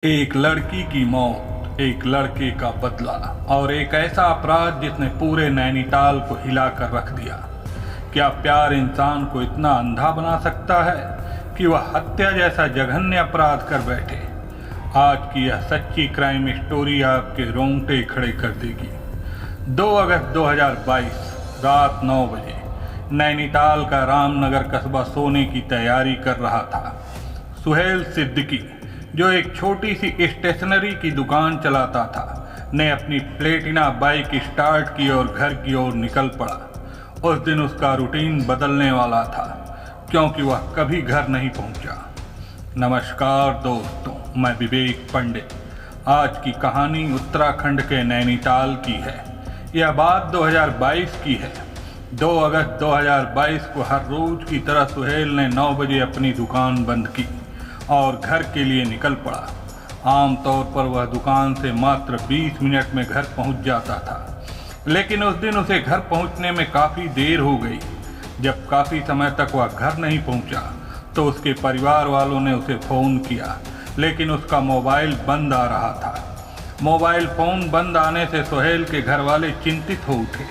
एक लड़की की मौत, एक लड़के का बदला और एक ऐसा अपराध जिसने पूरे नैनीताल को हिलाकर रख दिया। क्या प्यार इंसान को इतना अंधा बना सकता है कि वह हत्या जैसा जघन्य अपराध कर बैठे? आज की यह सच्ची क्राइम स्टोरी आपके रोंगटे खड़े कर देगी। 2 अगस्त 2022 रात 9 बजे नैनीताल का रामनगर कस्बा सोने की तैयारी कर रहा था। सुहेल सिद्दीकी, जो एक छोटी सी स्टेशनरी की दुकान चलाता था, ने अपनी प्लेटिना बाइक स्टार्ट की और घर की ओर निकल पड़ा। उस दिन उसका रूटीन बदलने वाला था, क्योंकि वह कभी घर नहीं पहुंचा। नमस्कार दोस्तों, मैं विवेक पंडित। आज की कहानी उत्तराखंड के नैनीताल की है। यह बात 2022 की है। 2 अगस्त 2022 को हर रोज की तरह सुहेल ने 9 बजे अपनी दुकान बंद की और घर के लिए निकल पड़ा। आमतौर पर वह दुकान से मात्र 20 मिनट में घर पहुंच जाता था, लेकिन उस दिन उसे घर पहुंचने में काफ़ी देर हो गई। जब काफ़ी समय तक वह घर नहीं पहुंचा तो उसके परिवार वालों ने उसे फ़ोन किया, लेकिन उसका मोबाइल बंद आ रहा था। मोबाइल फ़ोन बंद आने से सुहेल के घर वाले चिंतित हो उठे।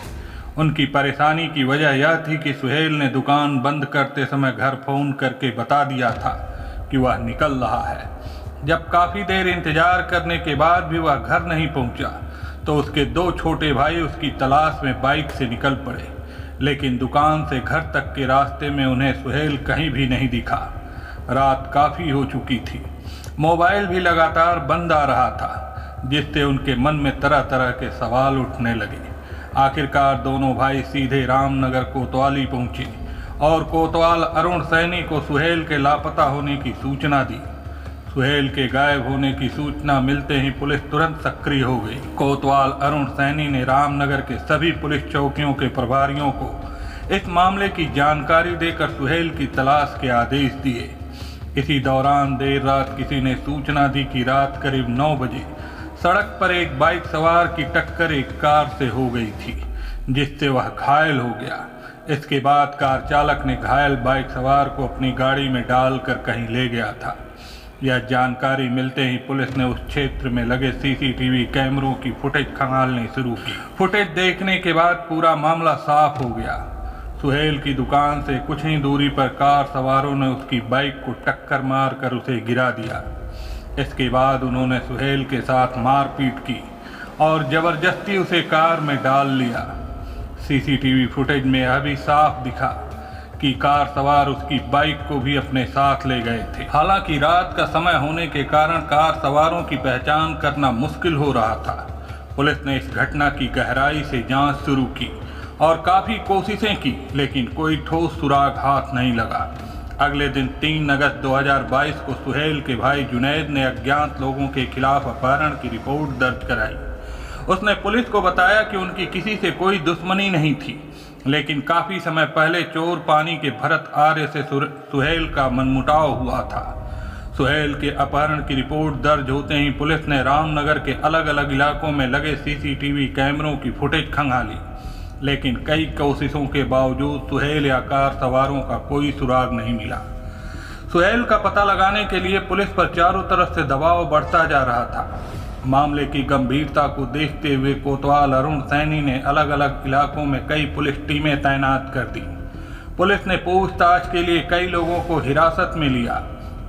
उनकी परेशानी की वजह यह थी कि सुहेल ने दुकान बंद करते समय घर फ़ोन करके बता दिया था कि वह निकल रहा है। जब काफ़ी देर इंतजार करने के बाद भी वह घर नहीं पहुंचा तो उसके 2 छोटे भाई उसकी तलाश में बाइक से निकल पड़े, लेकिन दुकान से घर तक के रास्ते में उन्हें सुहेल कहीं भी नहीं दिखा। रात काफ़ी हो चुकी थी। मोबाइल भी लगातार बंद आ रहा था, जिससे उनके मन में तरह तरह के सवाल उठने लगे। आखिरकार दोनों भाई सीधे रामनगर कोतवाली पहुंचे और कोतवाल अरुण सैनी को सुहेल के लापता होने की सूचना दी। सुहेल के गायब होने की सूचना मिलते ही पुलिस तुरंत सक्रिय हो गई। कोतवाल अरुण सैनी ने रामनगर के सभी पुलिस चौकियों के प्रभारियों को इस मामले की जानकारी देकर सुहेल की तलाश के आदेश दिए। इसी दौरान देर रात किसी ने सूचना दी कि रात करीब 9 बजे सड़क पर एक बाइक सवार की टक्कर एक कार से हो गई थी, जिससे वह घायल हो गया। इसके बाद कार चालक ने घायल बाइक सवार को अपनी गाड़ी में डालकर कहीं ले गया था। यह जानकारी मिलते ही पुलिस ने उस क्षेत्र में लगे सीसीटीवी कैमरों की फुटेज खंगालनी शुरू की। फुटेज देखने के बाद पूरा मामला साफ हो गया। सुहेल की दुकान से कुछ ही दूरी पर कार सवारों ने उसकी बाइक को टक्कर मारकर उसे गिरा दिया। इसके बाद उन्होंने सुहेल के साथ मारपीट की और जबरदस्ती उसे कार में डाल लिया। सीसीटीवी फुटेज में यह भी साफ दिखा कि कार सवार उसकी बाइक को भी अपने साथ ले गए थे। हालांकि रात का समय होने के कारण कार सवारों की पहचान करना मुश्किल हो रहा था। पुलिस ने इस घटना की गहराई से जांच शुरू की और काफ़ी कोशिशें की, लेकिन कोई ठोस सुराग हाथ नहीं लगा। अगले दिन 3 अगस्त 2022 को सुहेल के भाई जुनैद ने अज्ञात लोगों के खिलाफ अपहरण की रिपोर्ट दर्ज कराई। उसने पुलिस को बताया कि उनकी किसी से कोई दुश्मनी नहीं थी, लेकिन काफ़ी समय पहले चोर पानी के भरत आर्य से सुहेल का मनमुटाव हुआ था। सुहेल के अपहरण की रिपोर्ट दर्ज होते ही पुलिस ने रामनगर के अलग अलग इलाकों में लगे सीसीटीवी कैमरों की फुटेज खंगाली, लेकिन कई कोशिशों के बावजूद सुहेल या कार सवारों का कोई सुराग नहीं मिला। सुहेल का पता लगाने के लिए पुलिस पर चारों तरफ से दबाव बढ़ता जा रहा था। मामले की गंभीरता को देखते हुए कोतवाल अरुण सैनी ने अलग अलग इलाकों में कई पुलिस टीमें तैनात कर दी। पुलिस ने पूछताछ के लिए कई लोगों को हिरासत में लिया।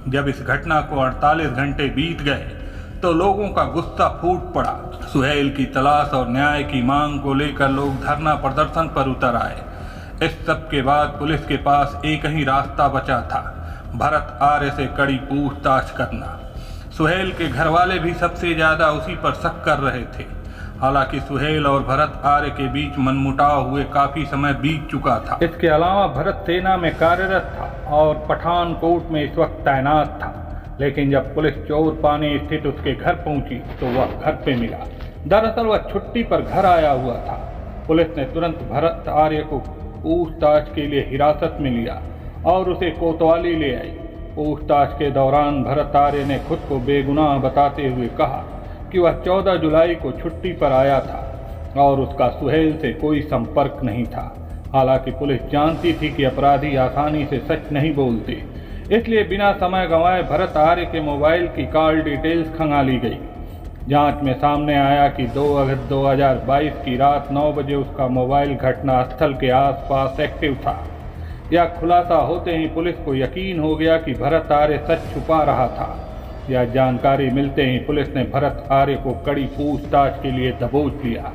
जब इस घटना को 48 घंटे बीत गए तो लोगों का गुस्सा फूट पड़ा। सुहेल की तलाश और न्याय की मांग को लेकर लोग धरना प्रदर्शन पर उतर आए। इस सब के बाद पुलिस के पास एक ही रास्ता बचा था, भरत आर्य से कड़ी पूछताछ करना। सुहेल के घर वाले भी सबसे ज़्यादा उसी पर शक कर रहे थे। हालांकि सुहेल और भरत आर्य के बीच मनमुटाव हुए काफ़ी समय बीत चुका था। इसके अलावा भरत सेना में कार्यरत था और पठानकोट में इस वक्त तैनात था, लेकिन जब पुलिस चोर पानी स्थित उसके घर पहुंची तो वह घर पे मिला। दरअसल वह छुट्टी पर घर आया हुआ था। पुलिस ने तुरंत भरत आर्य को पूछताछ के लिए हिरासत में लिया और उसे कोतवाली ले आई। पूछताछ के दौरान भरत आर्य ने खुद को बेगुनाह बताते हुए कहा कि वह 14 जुलाई को छुट्टी पर आया था और उसका सुहेल से कोई संपर्क नहीं था। हालांकि पुलिस जानती थी कि अपराधी आसानी से सच नहीं बोलते, इसलिए बिना समय गंवाए भरत आर्य के मोबाइल की कॉल डिटेल्स खंगाली गई। जांच में सामने आया कि 2 अगस्त 2022 की रात 9 बजे उसका मोबाइल घटनास्थल के आसपास एक्टिव था। यह खुलासा होते ही पुलिस को यकीन हो गया कि भरत आर्य सच छुपा रहा था। यह जानकारी मिलते ही पुलिस ने भरत आर्य को कड़ी पूछताछ के लिए दबोच लिया।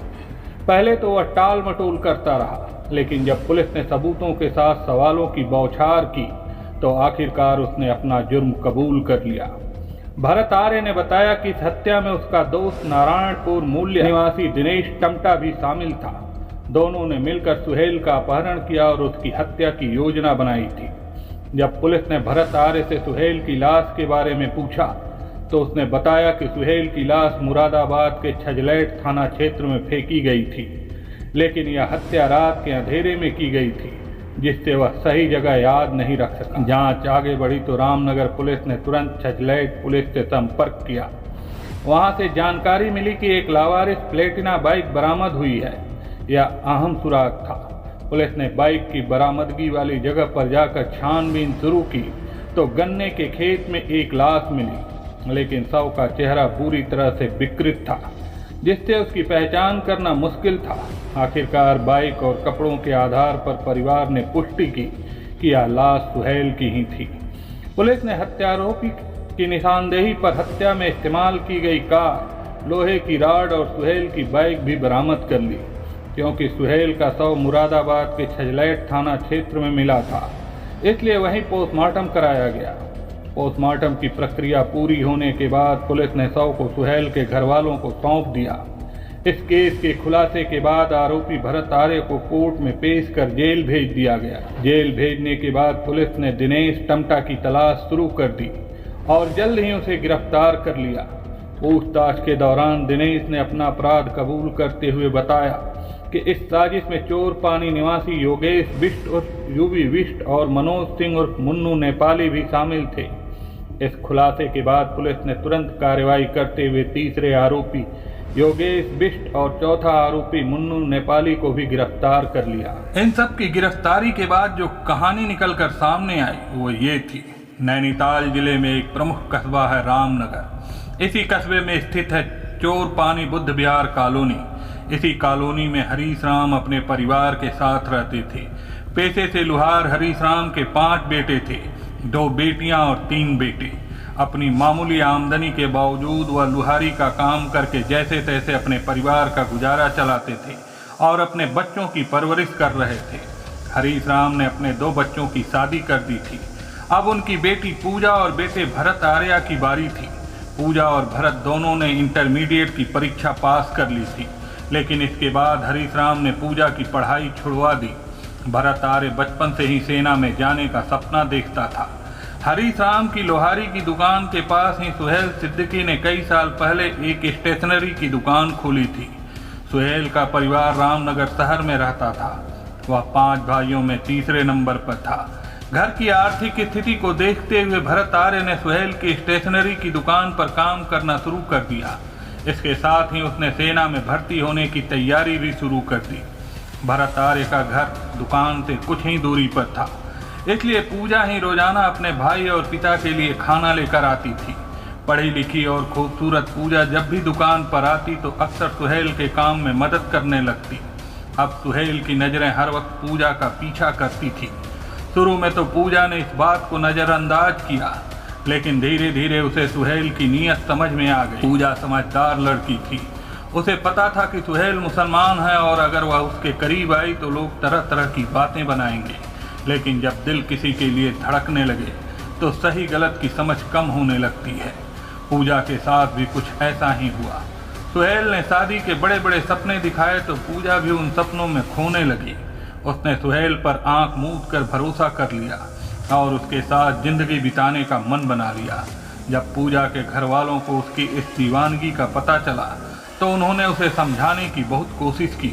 पहले तो वह टाल मटोल करता रहा, लेकिन जब पुलिस ने सबूतों के साथ सवालों की बौछार की तो आखिरकार उसने अपना जुर्म कबूल कर लिया। भरत आर्य ने बताया कि इस हत्या में उसका दोस्त नारायणपुर मूल्य निवासी दिनेश टमटा भी शामिल था। दोनों ने मिलकर सुहेल का अपहरण किया और उसकी हत्या की योजना बनाई थी। जब पुलिस ने भरत आर्य से सुहेल की लाश के बारे में पूछा तो उसने बताया कि सुहेल की लाश मुरादाबाद के छजलैट थाना क्षेत्र में फेंकी गई थी, लेकिन यह हत्या रात के अंधेरे में की गई थी, जिससे वह सही जगह याद नहीं रख सका। जांच आगे बढ़ी तो रामनगर पुलिस ने तुरंत छजलैट पुलिस से संपर्क किया। वहां से जानकारी मिली कि एक लावारिस प्लेटिना बाइक बरामद हुई है। यह अहम सुराग था। पुलिस ने बाइक की बरामदगी वाली जगह पर जाकर छानबीन शुरू की तो गन्ने के खेत में एक लाश मिली, लेकिन शव का चेहरा पूरी तरह से विकृत था, जिससे उसकी पहचान करना मुश्किल था। आखिरकार बाइक और कपड़ों के आधार पर परिवार ने पुष्टि की कि यह लाश सुहेल की ही थी। पुलिस ने हत्यारोपी की निशानदेही पर हत्या में इस्तेमाल की गई कार, लोहे की राड और सुहेल की बाइक भी बरामद कर ली, क्योंकि सुहेल का शव मुरादाबाद के छजलैट थाना क्षेत्र में मिला था, इसलिए वहीं पोस्टमार्टम कराया गया। पोस्टमार्टम की प्रक्रिया पूरी होने के बाद पुलिस ने शव को सुहेल के घर वालों को सौंप दिया। इस केस के खुलासे के बाद आरोपी भरत आर्य को कोर्ट में पेश कर जेल भेज दिया गया। जेल भेजने के बाद पुलिस ने दिनेश टमटा की तलाश शुरू कर दी और जल्द ही उसे गिरफ्तार कर लिया। पूछताछ के दौरान दिनेश ने अपना अपराध कबूल करते हुए बताया कि इस साजिश में चोर पानी निवासी योगेश बिष्ट उर्फ यूवी बिष्ट और मनोज सिंह उर्फ मुन्नू नेपाली भी शामिल थे। इस खुलासे के बाद पुलिस ने तुरंत कार्रवाई करते हुए तीसरे आरोपी योगेश बिष्ट और चौथा आरोपी मुन्नू नेपाली को भी गिरफ्तार कर लिया। इन सब की गिरफ्तारी के बाद जो कहानी निकलकर सामने आई वो ये थी। नैनीताल जिले में एक प्रमुख कस्बा है रामनगर। इसी कस्बे में स्थित है चोर पानी बुद्ध विहार कॉलोनी। इसी कॉलोनी में हरीश राम अपने परिवार के साथ रहते थे। पेशे से लुहार हरीश राम के 5 बेटे थे, 2 बेटियां और 3 बेटे। अपनी मामूली आमदनी के बावजूद वह लुहारी का काम करके जैसे तैसे अपने परिवार का गुजारा चलाते थे और अपने बच्चों की परवरिश कर रहे थे। हरीश राम ने अपने 2 बच्चों की शादी कर दी थी। अब उनकी बेटी पूजा और बेटे भरत आर्या की बारी थी। पूजा और भरत दोनों ने इंटरमीडिएट की परीक्षा पास कर ली थी, लेकिन इसके बाद हरीश राम ने पूजा की पढ़ाई छुड़वा दी। भरत आर्य बचपन से ही सेना में जाने का सपना देखता था। हरीश राम की लोहारी की दुकान के पास ही सुहेल सिद्दीकी ने कई साल पहले एक स्टेशनरी की दुकान खोली थी। सुहेल का परिवार रामनगर शहर में रहता था। वह 5 भाइयों में तीसरे नंबर पर था। घर की आर्थिक स्थिति को देखते हुए भरत आर्य ने सुहेल की स्टेशनरी की दुकान पर काम करना शुरू कर दिया। इसके साथ ही उसने सेना में भर्ती होने की तैयारी भी शुरू कर दी। भरत आर्य का घर दुकान से कुछ ही दूरी पर था, इसलिए पूजा ही रोजाना अपने भाई और पिता के लिए खाना लेकर आती थी। पढ़ी लिखी और खूबसूरत पूजा जब भी दुकान पर आती तो अक्सर सुहेल के काम में मदद करने लगती। अब सुहेल की नज़रें हर वक्त पूजा का पीछा करती थी। शुरू में तो पूजा ने इस बात को नज़रअंदाज किया, लेकिन धीरे धीरे उसे सुहेल की नीयत समझ में आ गई। पूजा समझदार लड़की थी। उसे पता था कि सुहेल मुसलमान है और अगर वह उसके करीब आई तो लोग तरह तरह की बातें बनाएंगे, लेकिन जब दिल किसी के लिए धड़कने लगे तो सही गलत की समझ कम होने लगती है। पूजा के साथ भी कुछ ऐसा ही हुआ। सुहेल ने शादी के बड़े बड़े सपने दिखाए तो पूजा भी उन सपनों में खोने लगी। उसने सुहेल पर आंख मूंद कर भरोसा कर लिया और उसके साथ जिंदगी बिताने का मन बना लिया। जब पूजा के घर वालों को उसकी इस दीवानगी का पता चला तो उन्होंने उसे समझाने की बहुत कोशिश की,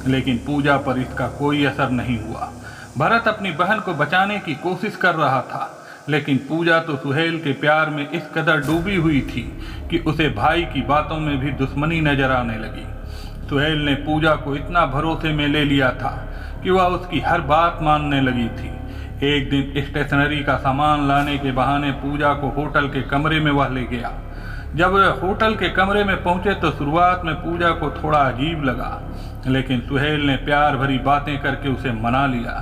लेकिन पूजा पर इसका कोई असर नहीं हुआ। भरत अपनी बहन को बचाने की कोशिश कर रहा था, लेकिन पूजा तो सुहेल के प्यार में इस कदर डूबी हुई थी कि उसे भाई की बातों में भी दुश्मनी नजर आने लगी। सुहेल ने पूजा को इतना भरोसे में ले लिया था कि वह उसकी हर बात मानने लगी थी। एक दिन स्टेशनरी का सामान लाने के बहाने पूजा को होटल के कमरे में वह ले गया। जब वह होटल के कमरे में पहुंचे तो शुरुआत में पूजा को थोड़ा अजीब लगा, लेकिन सुहेल ने प्यार भरी बातें करके उसे मना लिया।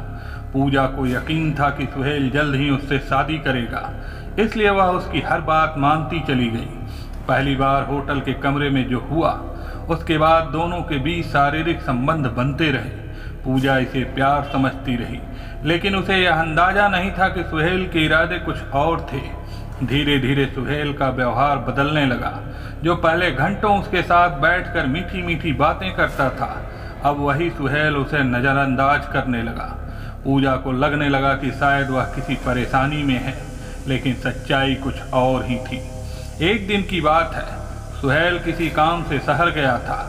पूजा को यकीन था कि सुहेल जल्द ही उससे शादी करेगा, इसलिए वह उसकी हर बात मानती चली गई। पहली बार होटल के कमरे में जो हुआ, उसके बाद दोनों के बीच शारीरिक संबंध बनते रहे। पूजा इसे प्यार समझती रही, लेकिन उसे यह अंदाजा नहीं था कि सुहेल के इरादे कुछ और थे। धीरे धीरे सुहेल का व्यवहार बदलने लगा। जो पहले घंटों उसके साथ बैठकर मीठी मीठी बातें करता था, अब वही सुहेल उसे नज़रअंदाज करने लगा। पूजा को लगने लगा कि शायद वह किसी परेशानी में है, लेकिन सच्चाई कुछ और ही थी। एक दिन की बात है, सुहेल किसी काम से शहर गया था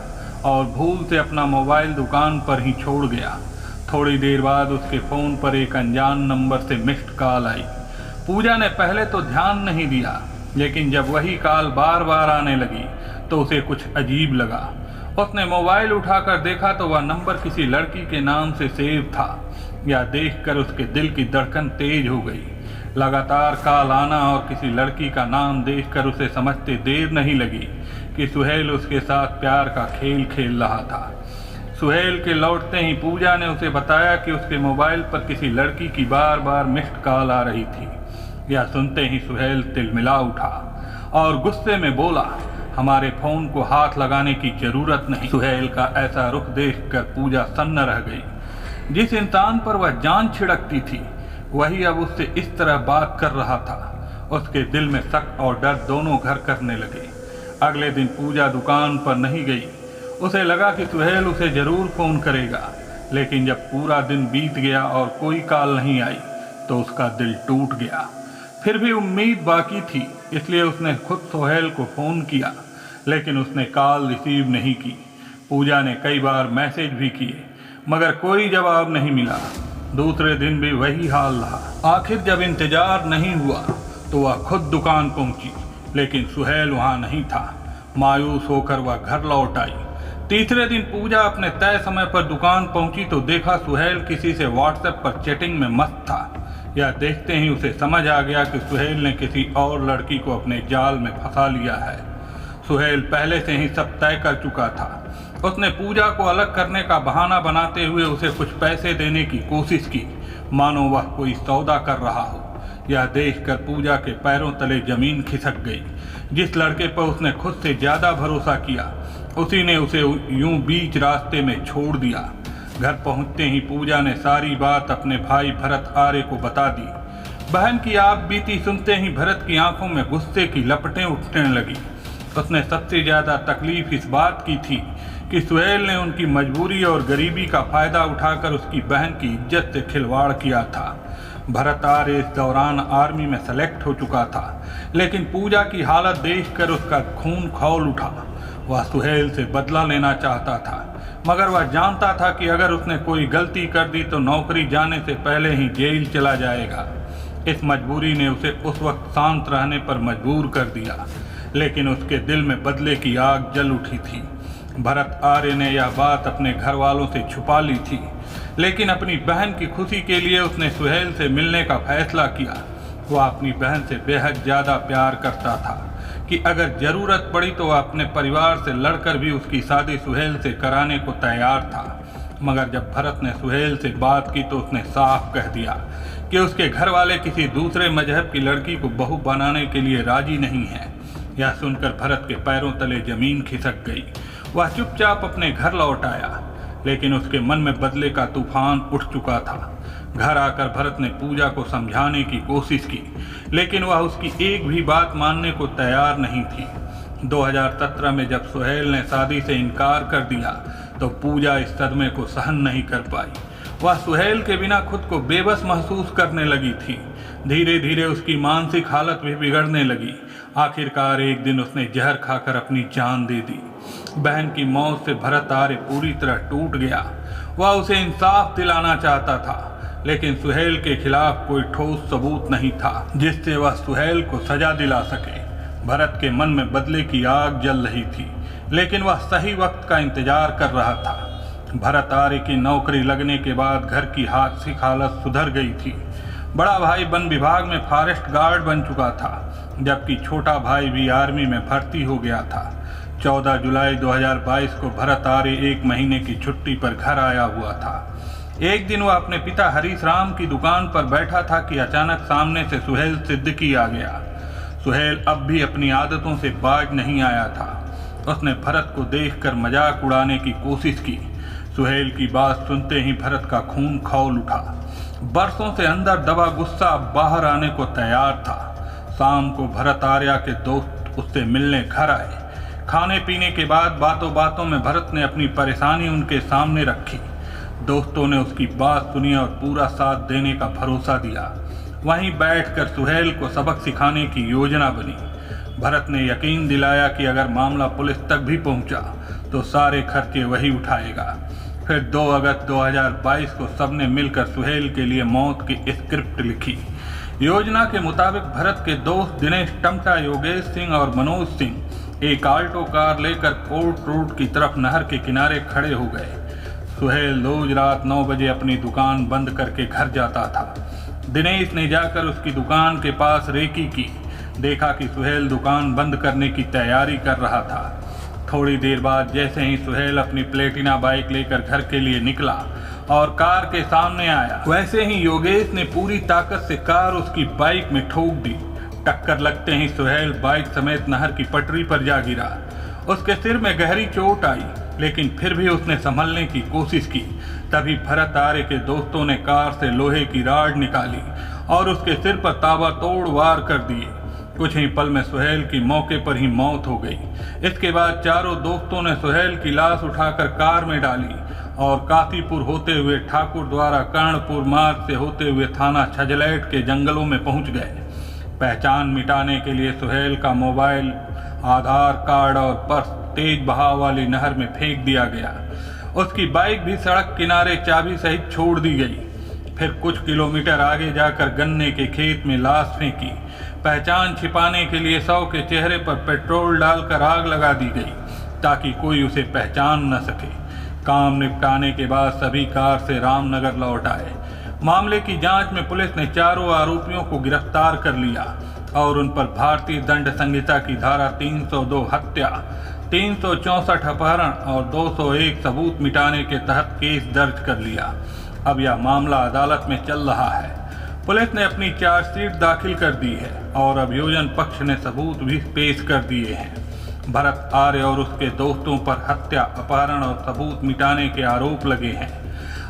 और भूल से अपना मोबाइल दुकान पर ही छोड़ गया। थोड़ी देर बाद उसके फ़ोन पर एक अनजान नंबर से मिस्ड कॉल आई। पूजा ने पहले तो ध्यान नहीं दिया, लेकिन जब वही कॉल बार बार आने लगी तो उसे कुछ अजीब लगा। उसने मोबाइल उठाकर देखा तो वह नंबर किसी लड़की के नाम से सेव था। यह देखकर उसके दिल की धड़कन तेज हो गई। लगातार कॉल आना और किसी लड़की का नाम देखकर उसे समझते देर नहीं लगी कि सुहेल उसके साथ प्यार का खेल खेल रहा था। सुहेल के लौटते ही पूजा ने उसे बताया कि उसके मोबाइल पर किसी लड़की की बार बार मिस्ड कॉल आ रही थी। यह सुनते ही सुहेल तिलमिला उठा और गुस्से में बोला, हमारे फ़ोन को हाथ लगाने की ज़रूरत नहीं। सुहेल का ऐसा रुख देखकर पूजा सन्न रह गई। जिस इंसान पर वह जान छिड़कती थी, वही अब उससे इस तरह बात कर रहा था। उसके दिल में शक और डर दोनों घर करने लगे। अगले दिन पूजा दुकान पर नहीं गई। उसे लगा कि सुहेल उसे ज़रूर फ़ोन करेगा, लेकिन जब पूरा दिन बीत गया और कोई कॉल नहीं आई तो उसका दिल टूट गया। फिर भी उम्मीद बाकी थी, इसलिए उसने खुद सुहेल को फ़ोन किया, लेकिन उसने कॉल रिसीव नहीं की। पूजा ने कई बार मैसेज भी किए, मगर कोई जवाब नहीं मिला। दूसरे दिन भी वही हाल रहा। आखिर जब इंतज़ार नहीं हुआ तो वह खुद दुकान पहुंची, लेकिन सुहेल वहां नहीं था। मायूस होकर वह घर लौट आई। तीसरे दिन पूजा अपने तय समय पर दुकान पहुंची तो देखा सुहेल किसी से व्हाट्सएप पर चैटिंग में मस्त था। यह देखते ही उसे समझ आ गया कि सुहेल ने किसी और लड़की को अपने जाल में फंसा लिया है। सुहेल पहले से ही सब तय कर चुका था। उसने पूजा को अलग करने का बहाना बनाते हुए उसे कुछ पैसे देने की कोशिश की, मानो वह कोई सौदा कर रहा हो। यह देखकर पूजा के पैरों तले जमीन खिसक गई। जिस लड़के पर उसने खुद से ज़्यादा भरोसा किया, उसी ने उसे यूं बीच रास्ते में छोड़ दिया। घर पहुंचते ही पूजा ने सारी बात अपने भाई भरत आर्य को बता दी। बहन की आप बीती सुनते ही भरत की आंखों में गुस्से की लपटें उठने लगी। उसने सबसे ज़्यादा तकलीफ इस बात की थी कि सुहेल ने उनकी मजबूरी और गरीबी का फ़ायदा उठाकर उसकी बहन की इज्जत से खिलवाड़ किया था। भरत आर्य इस दौरान आर्मी में सेलेक्ट हो चुका था, लेकिन पूजा की हालत देखकर उसका खून खौल उठा। वह सुहेल से बदला लेना चाहता था, मगर वह जानता था कि अगर उसने कोई गलती कर दी तो नौकरी जाने से पहले ही जेल चला जाएगा। इस मजबूरी ने उसे उस वक्त शांत रहने पर मजबूर कर दिया, लेकिन उसके दिल में बदले की आग जल उठी थी। भरत आर्य ने यह बात अपने घर वालों से छुपा ली थी, लेकिन अपनी बहन की खुशी के लिए उसने सुहेल से मिलने का फैसला किया। वह अपनी बहन से बेहद ज़्यादा प्यार करता था कि अगर ज़रूरत पड़ी तो वह अपने परिवार से लड़कर भी उसकी शादी सुहेल से कराने को तैयार था। मगर जब भरत ने सुहेल से बात की तो उसने साफ कह दिया कि उसके घर वाले किसी दूसरे मजहब की लड़की को बहू बनाने के लिए राजी नहीं है। यह सुनकर भरत के पैरों तले जमीन खिसक गई। वह चुपचाप अपने घर लौट आया, लेकिन उसके मन में बदले का तूफान उठ चुका था। घर आकर भरत ने पूजा को समझाने की कोशिश की, लेकिन वह उसकी एक भी बात मानने को तैयार नहीं थी। 2017 में जब सुहेल ने शादी से इनकार कर दिया तो पूजा इस सदमे को सहन नहीं कर पाई। वह सुहेल के बिना खुद को बेबस महसूस करने लगी थी। धीरे धीरे उसकी मानसिक हालत भी बिगड़ने लगी। आखिरकार एक दिन उसने जहर खाकर अपनी जान दे दी। बहन की मौत से भरत आर्य पूरी तरह टूट गया। वह उसे इंसाफ दिलाना चाहता था, लेकिन सुहेल के खिलाफ कोई ठोस सबूत नहीं था जिससे वह सुहेल को सजा दिला सके। भरत के मन में बदले की आग जल रही थी, लेकिन वह सही वक्त का इंतजार कर रहा था। भरत आर्य की नौकरी लगने के बाद घर की आर्थिक हालत सुधर गई थी। बड़ा भाई वन विभाग में फॉरेस्ट गार्ड बन चुका था, जबकि छोटा भाई भी आर्मी में भर्ती हो गया था। 14 जुलाई 2022 को भरत आर्य 1 महीने की छुट्टी पर घर आया हुआ था। एक दिन वह अपने पिता हरीश राम की दुकान पर बैठा था कि अचानक सामने से सुहेल सिद्दीकी आ गया। सुहेल अब भी अपनी आदतों से बाज नहीं आया था। उसने भरत को देखकर मजाक उड़ाने की कोशिश की। सुहेल की बात सुनते ही भरत का खून खौल उठा। बरसों से अंदर दबा गुस्सा बाहर आने को तैयार था। शाम को भरत आर्या के दोस्त उससे मिलने घर आए। खाने पीने के बाद बातों बातों में भरत ने अपनी परेशानी उनके सामने रखी। दोस्तों ने उसकी बात सुनी और पूरा साथ देने का भरोसा दिया। वहीं बैठकर सुहेल को सबक सिखाने की योजना बनी। भरत ने यकीन दिलाया कि अगर मामला पुलिस तक भी पहुंचा तो सारे खर्चे वही उठाएगा। फिर 2 अगस्त 2022 को सबने मिलकर सुहेल के लिए मौत की स्क्रिप्ट लिखी। योजना के मुताबिक भरत के दोस्त दिनेश टमटा, योगेश सिंह और मनोज सिंह एक आल्टो कार लेकर कोर्ट रोड की तरफ नहर के किनारे खड़े हो गए। सुहेल रोज रात 9 बजे अपनी दुकान बंद करके घर जाता था। दिनेश ने जाकर उसकी दुकान के पास रेकी की। देखा कि सुहेल दुकान बंद करने की तैयारी कर रहा था। थोड़ी देर बाद जैसे ही सुहेल अपनी प्लेटिना बाइक लेकर घर के लिए निकला और कार के सामने आया, वैसे ही योगेश ने पूरी ताकत से कार उसकी बाइक में ठोक दी। टक्कर लगते ही सुहेल बाइक समेत नहर की पटरी पर जा गिरा। उसके सिर में गहरी चोट आई, लेकिन फिर भी उसने संभलने की कोशिश की। तभी भरत आर्य के दोस्तों ने कार से लोहे की राड निकाली और उसके सिर पर ताबड़तोड़ वार कर दिए। कुछ ही पल में सुहेल की मौके पर ही मौत हो गई। इसके बाद चारों दोस्तों ने सुहेल की लाश उठाकर कार में डाली और काशीपुर होते हुए ठाकुर द्वारा कर्णपुर मार्ग से होते हुए थाना छजलैट के जंगलों में पहुंच गए। पहचान मिटाने के लिए सुहेल का मोबाइल, आधार कार्ड और पर्स तेज बहाव वाली नहर में फेंक दिया गया। उसकी बाइक भी सड़क किनारे चाबी सहित छोड़ दी गई। फिर कुछ किलोमीटर आगे जाकर गन्ने के खेत में लाश फेंकी। पहचान छिपाने के लिए शव के चेहरे पर पेट्रोल डालकर आग लगा दी गई ताकि कोई उसे पहचान न सके। काम निपटाने के बाद सभी कार से रामनगर लौट आए। मामले की जांच में पुलिस ने चारों आरोपियों को गिरफ्तार कर लिया और उन पर भारतीय दंड संहिता की धारा 302 हत्या, 364 अपहरण और 201 सबूत मिटाने के तहत केस दर्ज कर लिया। अब यह मामला अदालत में चल रहा है। पुलिस ने अपनी चार्जशीट दाखिल कर दी है और अभियोजन पक्ष ने सबूत भी पेश कर दिए हैं। भरत आर्य और उसके दोस्तों पर हत्या, अपहरण और सबूत मिटाने के आरोप लगे हैं।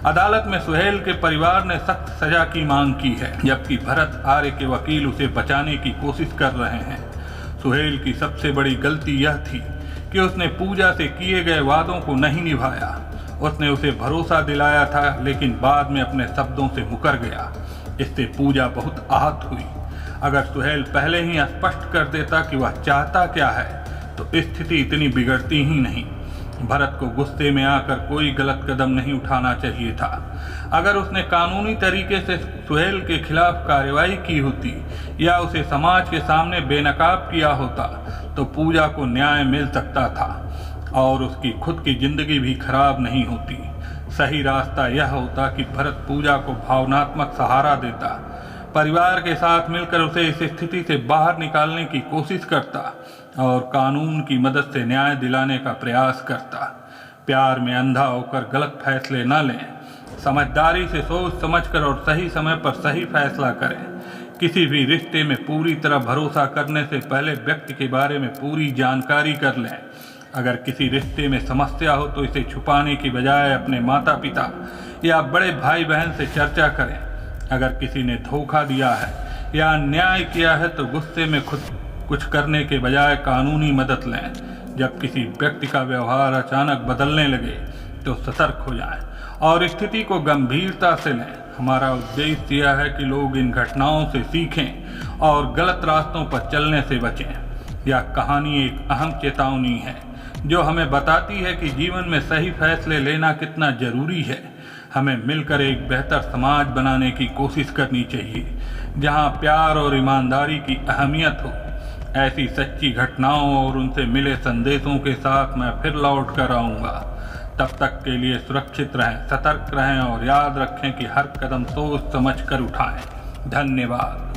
अदालत में सुहेल के परिवार ने सख्त सजा की मांग की है, जबकि भरत आर्य के वकील उसे बचाने की कोशिश कर रहे हैं। सुहेल की सबसे बड़ी गलती यह थी कि उसने पूजा से किए गए वादों को नहीं निभाया। उसने उसे भरोसा दिलाया था, लेकिन बाद में अपने शब्दों से मुकर गया। इससे पूजा बहुत आहत हुई। अगर सुहेल पहले ही स्पष्ट कर देता कि वह चाहता क्या है तो स्थिति इतनी बिगड़ती ही नहीं। भरत को गुस्से में आकर कोई गलत कदम नहीं उठाना चाहिए था। अगर उसने कानूनी तरीके से सुहेल के खिलाफ कार्रवाई की होती या उसे समाज के सामने बेनकाब किया होता तो पूजा को न्याय मिल सकता था और उसकी खुद की जिंदगी भी खराब नहीं होती। सही रास्ता यह होता कि भरत पूजा को भावनात्मक सहारा देता, परिवार के साथ मिलकर उसे इस स्थिति से बाहर निकालने की कोशिश करता और कानून की मदद से न्याय दिलाने का प्रयास करता। प्यार में अंधा होकर गलत फैसले न लें। समझदारी से सोच समझकर और सही समय पर सही फैसला करें। किसी भी रिश्ते में पूरी तरह भरोसा करने से पहले व्यक्ति के बारे में पूरी जानकारी कर लें। अगर किसी रिश्ते में समस्या हो तो इसे छुपाने की बजाय अपने माता पिता या बड़े भाई बहन से चर्चा करें। अगर किसी ने धोखा दिया है या अन्याय किया है तो गुस्से में खुद कुछ करने के बजाय कानूनी मदद लें। जब किसी व्यक्ति का व्यवहार अचानक बदलने लगे तो सतर्क हो जाएं और स्थिति को गंभीरता से लें। हमारा उद्देश्य यह है कि लोग इन घटनाओं से सीखें और गलत रास्तों पर चलने से बचें। यह कहानी एक अहम चेतावनी है जो हमें बताती है कि जीवन में सही फैसले लेना कितना जरूरी है। हमें मिलकर एक बेहतर समाज बनाने की कोशिश करनी चाहिए जहां प्यार और ईमानदारी की अहमियत हो। ऐसी सच्ची घटनाओं और उनसे मिले संदेशों के साथ मैं फिर लौट कर आऊँगा। तब तक के लिए सुरक्षित रहें, सतर्क रहें और याद रखें कि हर कदम सोच समझ कर उठाएं। धन्यवाद।